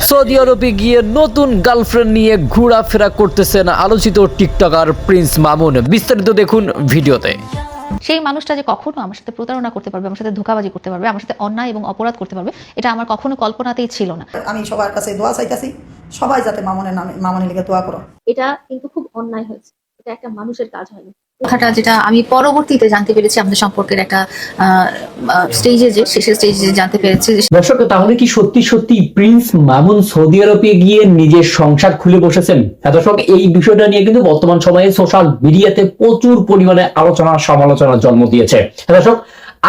Saudi আরবে গিয়ে নতুন গার্লফ্রেন্ড নিয়ে ঘোরাফেরা করতেছেন আলোচিত টিকটকার প্রিন্স মামুন। বিস্তারিত দেখুন ভিডিওতে। সেই মানুষটা যে কখনো আমার সাথে প্রতারণা করতে পারবে, আমার সাথে ধোঁকাবাজি করতে পারবে, আমার সাথে অন্যায় এবং অপরাধ করতে পারবে, এটা আমার কখনো কল্পনাতেই ছিল না। আমি সবার কাছে দোয়া চাইতেছি, সবাই যাতে মামুনের নামে মামুনের লিগে দোয়া করো। এটা কিন্তু খুব অন্যায় হয়েছে, এটা একটা মানুষের কাজ হয়নি। কথাটা যেটা আমি পরবর্তীতে জানতে পেরেছি আমাদের সম্পর্কের একটা স্টেজে, যে শেষের স্টেজে জানতে পেরেছি। দর্শক, তাহলে কি সত্যি সত্যি প্রিন্স মামুন সৌদি আরবে গিয়ে নিজের সংসার খুলে বসেছেন? হ্যাঁ দর্শক, এই বিষয়টা নিয়ে কিন্তু বর্তমান সময়ে সোশ্যাল মিডিয়াতে প্রচুর পরিমাণে আলোচনা সমালোচনার জন্ম দিয়েছে। হ্যাঁ দর্শক,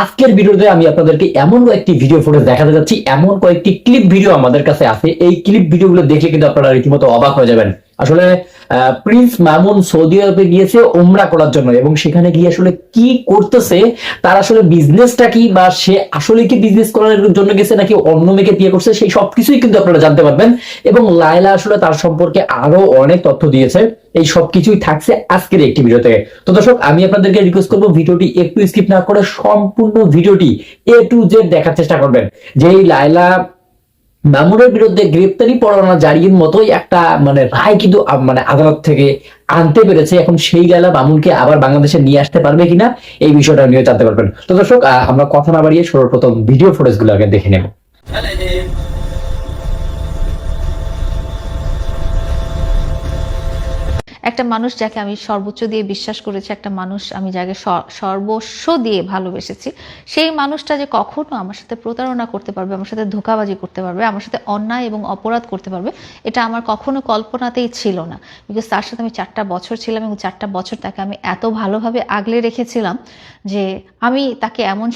আজকের ভিডিওতে আমি আপনাদেরকে এমন কয়েকটি ভিডিও ফুটেজ দেখাতে যাচ্ছি, এমন কয়েকটি ক্লিপ ভিডিও আমাদের কাছে আছে। এই ক্লিপ ভিডিওগুলো দেখলে কিন্তু আপনারা রীতিমতো অবাক হয়ে যাবেন। আসলে প্রিন্স মামুন সৌদি আরবে গিয়েছে উমরা করার জন্য, এবং সেখানে গিয়ে আসলে কি করতেছে, তার আসলে বিজনেসটা কি, বা সে আসলে কি বিজনেস করার জন্য গেছে নাকি অন্য মেয়েকে বিয়ে করছে, সেই সবকিছুই কিন্তু আপনারা জানতে পারবেন। এবং লায়লা আসলে তার সম্পর্কে আরো অনেক তথ্য দিয়েছে। এই সবকিছুই থাকছে আজকের একটি ভিডিওতে। তো দর্শক, আমি আপনাদেরকে রিকোয়েস্ট করবো ভিডিওটি একটু স্কিপ না করে সম্পূর্ণ ভিডিওটি A to Z দেখার চেষ্টা করবেন। যে এই লায়লা মামুনের বিরুদ্ধে গ্রেপ্তারি পরোয়ানা জারির মতোই একটা রায় কিন্তু আদালত থেকে আনতে পেরেছে। এখন সেই লায়লা মামুনকে আবার বাংলাদেশে নিয়ে আসতে পারবে কিনা, এই বিষয়টা নিয়ে জানতে পারবেন। তো দর্শক, আমরা কথা না বাড়িয়ে সর্বপ্রথম ভিডিও ফুটেজ গুলো আগে দেখে নেব। একটা মানুষ যাকে আমি সর্বোচ্চ দিয়ে বিশ্বাস করেছি, একটা মানুষ আমি যাকে সর্বস্ব দিয়ে ভালোবেসেছি, সেই মানুষটা যে কখনো আমার সাথে প্রতারণা করতে পারবে, আমার সাথে ধোঁকাবাজি করতে পারবে, আমার সাথে অন্যায় এবং অপরাধ করতে পারবে, এটা আমার কখনো কল্পনাতেই ছিল না। বিকজ তার সাথে আমি 4টা বছর ছিলাম, এবং 4টা বছর তাকে আমি এত ভালোভাবে আগলে রেখেছিলাম যে আমি তাকে এমন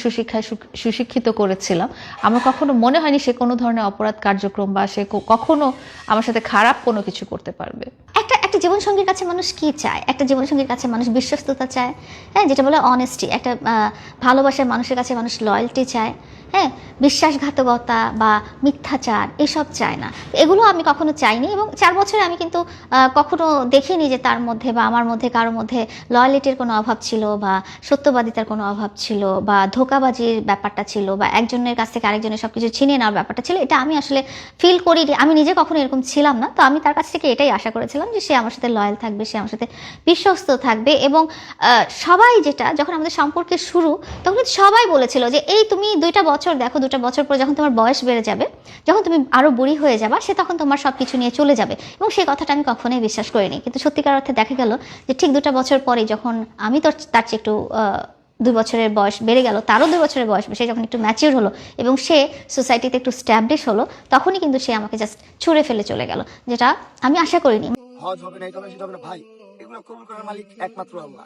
সুশিক্ষিত করেছিলাম, আমার কখনো মনে হয়নি সে কোনো ধরনের অপরাধ কার্যক্রম বা সে কখনো আমার সাথে খারাপ কোনো কিছু করতে পারবে। একটা জীবনসঙ্গীর কাছে মানুষ কি চায়? একটা জীবনসঙ্গীর কাছে মানুষ বিশ্বস্ততা চায়, হ্যাঁ, যেটা বলে অনেস্টি। একটা ভালোবাসার মানুষের কাছে মানুষ লয়্যালটি চায়, হ্যাঁ, বিশ্বাসঘাতকতা বা মিথ্যাচার এসব চায় না। এগুলো আমি কখনো চাইনি, এবং 4 বছরে আমি কিন্তু কখনো দেখিনি যে তার মধ্যে বা আমার মধ্যে কারো মধ্যে লয়্যালিটির কোনো অভাব ছিল, বা সত্যবাদিতার কোনো অভাব ছিল, বা ধোঁকাবাজির ব্যাপারটা ছিল, বা একজনের কাছ থেকে আরেকজনের সব কিছু ছিনিয়ে নেওয়ার ব্যাপারটা ছিল। এটা আমি আসলে ফিল করি, আমি নিজে কখনো এরকম ছিলাম না। তো আমি তার কাছ থেকে এটাই আশা করেছিলাম যে সে আমার সাথে লয়াল থাকবে, সে আমার সাথে বিশ্বস্ত থাকবে। এবং সবাই যখন আমাদের সম্পর্কের শুরু, তখন সবাই বলেছিল যে এই তুমি 2টা বছর দেখো, 2টা বছর পরে যখন তোমার বয়স বেড়ে যাবে, যখন তুমি আরো বুড়ি হয়ে যাবা, সে তখন তোমার সবকিছু নিয়ে চলে যাবে। এবং সেই কথাটা আমি কখনোই বিশ্বাস করিনি। কিন্তু সত্যিকার অর্থে দেখা গেল যে ঠিক 2টা বছর পরে, যখন আমি তার চেয়ে একটু 2 বছরের বয়স বেড়ে গেল, তারও 2 বছরের বয়স, সে যখন একটু ম্যাচিওর হলো এবং সে সোসাইটিতে একটু স্ট্যাবলিশ হলো, তখনই কিন্তু সে আমাকে জাস্ট ছুঁড়ে ফেলে চলে গেল, যেটা আমি আশা করিনি। হজ হবে না, এটা হবে সেটা হবে না, ভাই এগুলো কবুল করার মালিক একমাত্র আল্লাহ।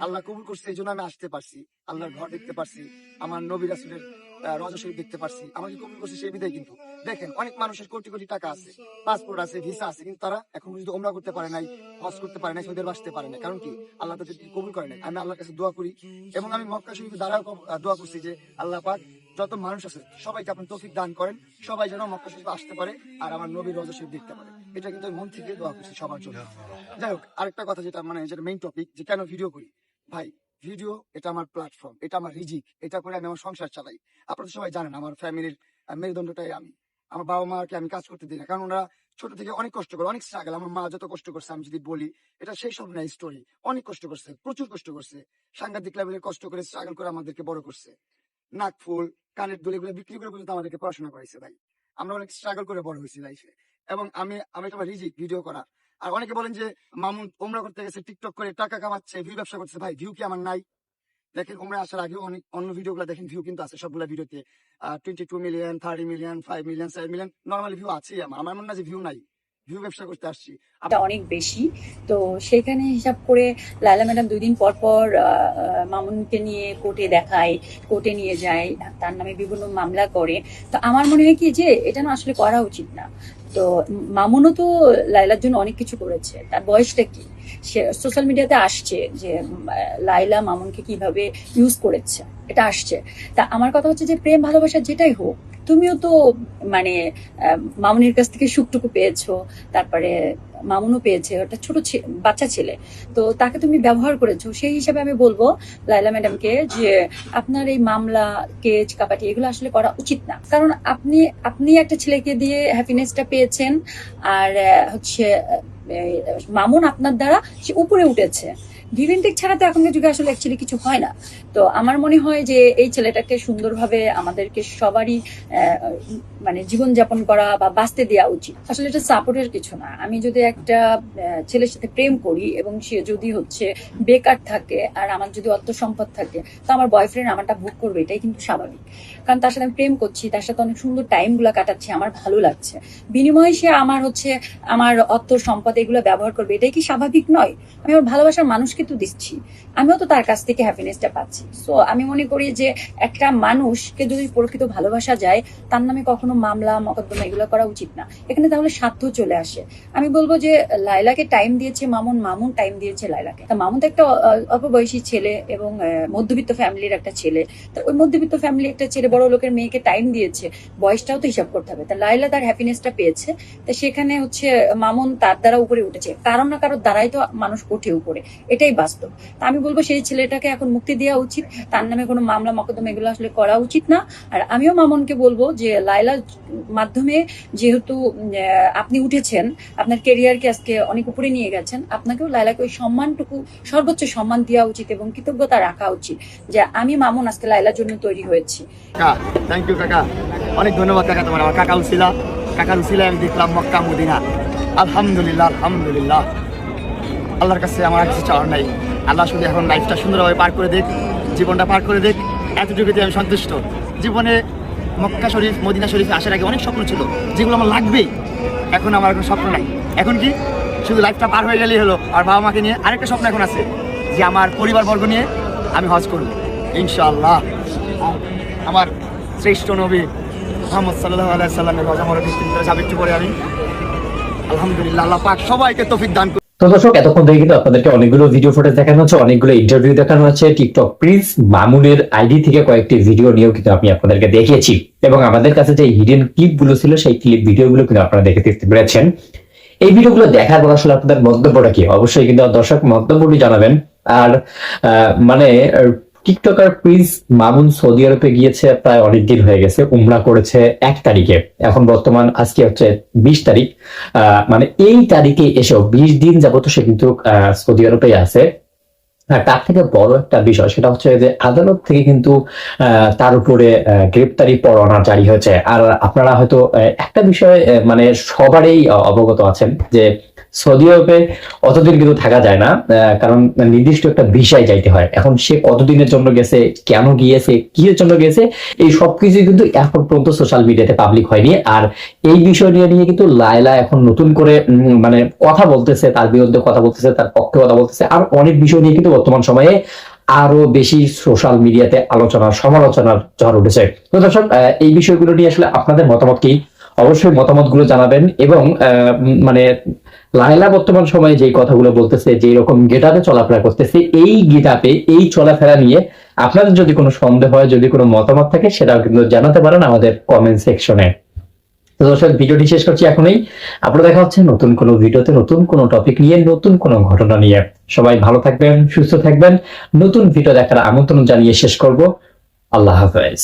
আল্লাহ কবুল করছে, এই জন্য আমি আসতে পারছি, আল্লাহর ঘর দেখতে পারছি, আমার নবী রাসূলের রওজা শরীফ দেখতে পারছি। আমাকে কবুল করছে সেই বিধায়। কিন্তু দেখেন, অনেক মানুষের কোটি কোটি টাকা আছে, পাসপোর্ট আছে, ভিসা আছে, কিন্তু তারা এখন পর্যন্ত উমরা করতে পারে নাই, হজ করতে পারে নাই, সৌদি আরবে আসতে পারে নাই। কারণ কি? আল্লাহ তাদেরকে কবুল করে নাই। আমি আল্লাহর কাছে দোয়া করি, এবং আমি মক্কা শরীফে দ্বারাও দোয়া করছি যে আল্লাহ পাক যত মানুষ আছে সবাইকে আপনি তৌফিক দান করেন, সবাই যেন মক্কা শরীফে আসতে পারে আর আমার নবীর রওজা শরীফ দেখতে পারে। এটা কিন্তু মন থেকে দোয়া করছি সবার জন্য। যাই হোক, আরেকটা কথা, যেটা যেটা মেইন টপিক, যে কেন ভিডিও করি। ভাই, ভিডিও এটা আমার প্ল্যাটফর্ম, এটা আমার রিজিক, এটা করে আমি আমার সংসার চালাই। আপনারা সবাই জানেন আমার ফ্যামিলির মেরুদণ্ডটাই আমি। আমার বাবা মাকে আমি কাজ করতে দিই না, কারণ ওরা ছোট থেকে অনেক কষ্ট করে, অনেক স্ট্রাগল। আমার মা যত কষ্ট করছে আমি যদি বলি, এটা সেই সব নাই স্টোরি। অনেক কষ্ট করছে, প্রচুর কষ্ট করছে, সাংঘাতিক লেভেলের কষ্ট করে স্ট্রাগল করে আমাদেরকে বড় করছে। নাকফুল, কানের দুল এগুলো বিক্রি করে পর্যন্ত আমাদেরকে পড়াশোনা করাইছে। ভাই, আমরা অনেক স্ট্রাগল করে বড় হয়েছি লাইফে, এবং আমি আমার রিজিক ভিডিও করা। আর অনেকে বলেন যে মামুন উমরা করতে গেছে, টিকটক করে টাকা কামাচ্ছে, ভিউ ব্যবসা করছে। ভাই, ভিউ কি আমার নাই? দেখেন, উমরা আসার আগেও অনেক অন্য ভিডিও গুলো দেখেন, ভিউ কিন্তু আছে সবগুলা ভিডিওতে। 22 million, 30 million, 5 million, 7 million normally view আছে। আমার মনে না যে ভিউ নাই, ভিউ ব্যবসা করতে আসছি অনেক বেশি। তো সেখানে হিসাব করে লায়লা ম্যাডাম 2 দিন পর পর মামুনকে নিয়ে কোর্টে দেখায়, কোর্টে নিয়ে যায়, তার নামে বিভিন্ন মামলা করে। তো আমার মনে হয় কি যে এটা না আসলে করা উচিত না। তো মামুনও তো লায়লার জন্য অনেক কিছু করেছে, তার বয়সটা কি, সে সোশ্যাল মিডিয়াতে আসছে যে লায়লা মামুনকে কিভাবে ইউজ করেছে, এটা আসছে। তা আমার কথা হচ্ছে যে প্রেম ভালোবাসা যেটাই হোক, তুমিও তো মামুনের কাছ থেকে সুখটুকু পেয়েছো, তারপরে মামুনও পেয়েছে, একটা ছোট বাচ্চা ছেলে, তো তাকে তুমি ব্যবহার করেছো। সেই হিসাবে আমি বলবো লাইলা ম্যাডামকে যে আপনার এই মামলা, কেজ, কাপাটি এগুলো আসলে করা উচিত না। কারণ আপনি একটা ছেলেকে দিয়ে হ্যাপিনেসটা পেয়েছেন, আর হচ্ছে মামুন আপনার দ্বারা সে উপরে উঠেছে। গিভেন্টেক ছাড়া তো এখনকার যুগে আসলে অ্যাকচুয়ালি কিছু হয় না। তো আমার মনে হয় যে এই ছেলেটাকে সুন্দরভাবে আমাদেরকে সবারই মানে জীবনযাপন করা বা বাঁচতে দেওয়া উচিত। আসলে এটা সাপোর্টের কিছু না। আমি যদি একটা ছেলের সাথে প্রেম করি এবং সে যদি হচ্ছে বেকার থাকে আর আমার যদি অর্থ সম্পদ থাকে, তো আমার বয়ফ্রেন্ড আমারটা ভোগ করবে, এটাই কিন্তু স্বাভাবিক। কারণ তার সাথে আমি প্রেম করছি, তার সাথে অনেক সুন্দর টাইম গুলা কাটাচ্ছি, আমার ভালো লাগছে, বিনিময়ে সে আমার অর্থ সম্পদ এগুলো ব্যবহার করবে, এটাই কি স্বাভাবিক নয়? আমি আমার ভালোবাসার মানুষকে তো দিচ্ছি, আমিও তো তার কাছ থেকে হ্যাপিনেসটা পাচ্ছি। সো আমি মনে করি যে একটা মানুষকে যদি প্রকৃত ভালোবাসা যায়, তার নামে কখনো মামলা মকদ্দমা এগুলো করা উচিত না। এখানে তাহলে স্বার্থ চলে আসে। আমি বলবো যে লাইলাকে টাইম দিয়েছে মামুন, মামুন টাইম দিয়েছে লাইলাকে। তা মামুন তো একটা অল্প বয়সী ছেলে এবং মধ্যবিত্ত ফ্যামিলির একটা ছেলে। তা ওই মধ্যবিত্ত ফ্যামিলির একটা ছেলে বড় লোকের মেয়েকে টাইম দিয়েছে, বয়সটাও তো হিসাব করতে হবে। তা লাইলা তার হ্যাপিনেসটা পেয়েছে, তা সেখানে হচ্ছে মামুন তার দ্বারা উপরে উঠেছে। কারণ না কারোর দ্বারাই তো মানুষ ওঠে উপরে, এটাই বাস্তব। তা আমি বলবো সেই ছেলেটাকে এখন মুক্তি দেওয়া উচিত, তার নামে কোনো মামলা মকদ্দমা এগুলো আসলে করা উচিত না। আর আমিও মামুনকে বলবো যে লাইলার মাধ্যমে যেহেতু আপনি উঠেছেন, আপনার ক্যারিয়ারকে আজকে অনেক উপরে নিয়ে গেছেন, আপনাকেও লাইলাকে ওই সম্মানটুকু সর্বোচ্চ সম্মান দেওয়া উচিত এবং কৃতজ্ঞতা রাখা উচিত যে আমি মামুন আজকে লাইলার জন্য তৈরি হয়েছি। থ্যাংক ইউ কাকা, অনেক ধন্যবাদ কাকা তোমার। আমার কাকার উসিলায় আমি দেখলাম মক্কা মদিনা। আলহামদুলিল্লাহ, আলহামদুলিল্লাহ। আল্লাহর কাছে আমার কিছু চাওয়ার নাই। আল্লাহ শুধু এখন লাইফটা সুন্দরভাবে পার করে দেখ, জীবনটা পার করে দেখ, এতটুকুতে আমি সন্তুষ্ট। জীবনে মক্কা শরীফ, মদিনা শরীফে আসার আগে অনেক স্বপ্ন ছিল যেগুলো আমার লাগবেই। এখন আমার কোনো স্বপ্ন নাই। এখন কি শুধু লাইফটা পার হয়ে গেলেই হলো। আর বাবা মাকে নিয়ে আরেকটা স্বপ্ন এখন আছে যে আমার পরিবারবর্গ নিয়ে আমি হজ করব ইনশাআল্লাহ। আমার শ্রেষ্ঠ নবী মুহাম্মদ সাল্লাল্লাহু আলাইহি সাল্লামের রোজা মোবারক সাবিত্রী করে আমি আলহামদুলিল্লাহ, আল্লাহ পাক সবাইকে তৌফিক দান। তো দর্শক, এতক্ষণ ধরে কিন্তু আপনাদেরকে অনেকগুলো ভিডিও ফুটেজ দেখানো হচ্ছে, অনেকগুলো ইন্টারভিউ দেখানো হচ্ছে। টিকটক প্রিন্স মামুনের আইডি থেকে কয়েকটি ভিডিও নিয়েও কিন্তু আমি আপনাদেরকে দেখিয়েছি, এবং আমাদের কাছে যে হিডেন ক্লিপ গুলো ছিল সেই ক্লিপ ভিডিওগুলো কিন্তু আপনারা দেখতে পেরেছেন। এই ভিডিওগুলো দেখার পর আসলে আপনাদের মন্তব্যটা কি, অবশ্যই কিন্তু দর্শক মন্তব্যটি জানাবেন। আর মানে টিকটকার প্রিন্স মামুন সৌদি আরবে গিয়েছে প্রায় অনেকদিন হয়ে গেছে, উমরা করেছে 1 তারিখে, এখন বর্তমান আজকে হচ্ছে 20 তারিখ। মানে এই তারিখে এসেও 20 দিন যাবত সে কিন্তু সৌদি আরবে আছে। তার থেকে বড় একটা বিষয় সেটা হচ্ছে যে আদালত থেকে কিন্তু তার উপরে গ্রেপ্তারি পরোয়ানা জারি হয়েছে। আর আপনারা হয়তো একটা বিষয় মানে সবারই অবগত আছেন যে সৌদি আরবে অতদিন কিন্তু থাকা যায় না, কারণ নির্দিষ্ট একটা ভিসায় যাইতে হয়। এখন সে কতদিনের জন্য গেছে, কেন গিয়েছে, কিসের জন্য গেছে, এই সবকিছু কিন্তু এখন পর্যন্ত সোশ্যাল মিডিয়াতে পাবলিক হয়নি। আর এই বিষয় নিয়ে কিন্তু লায়লা এখন নতুন করে মানে কথা বলতেছে, তার বিরুদ্ধে কথা বলতেছে, তার পক্ষে কথা বলতেছে। আর অনেক বিষয় নিয়ে কিন্তু বর্তমান সময়ে আরো বেশি সোশ্যাল মিডিয়াতে সমালোচনার ঝড় উঠেছে। তো দর্শক, এই বিষয়গুলো নিয়ে আসলে আপনাদের মতামত কি, অবশ্যই মতামতগুলো জানাবেন। এবং মানে লায়লা বর্তমান সময়ে যে কথাগুলো বলতেছে, যে রকম গেটআপে চলাফেরা করতেছে, এই গেটআপে এই চলাফেরা নিয়ে আপনাদের যদি কোনো সন্দেহ হয়, যদি কোনো মতামত থাকে, সেটাও কিন্তু জানাতে পারেন আমাদের কমেন্ট সেকশনে। তো দর্শক, ভিডিওটি শেষ করছি এখনই। আপনারা দেখা হচ্ছে নতুন কোনো ভিডিওতে, নতুন কোনো টপিক নিয়ে, নতুন কোনো ঘটনা নিয়ে। সবাই ভালো থাকবেন, সুস্থ থাকবেন। নতুন ভিডিও দেখার আমন্ত্রণ জানিয়ে শেষ করব। আল্লাহ হাফেজ।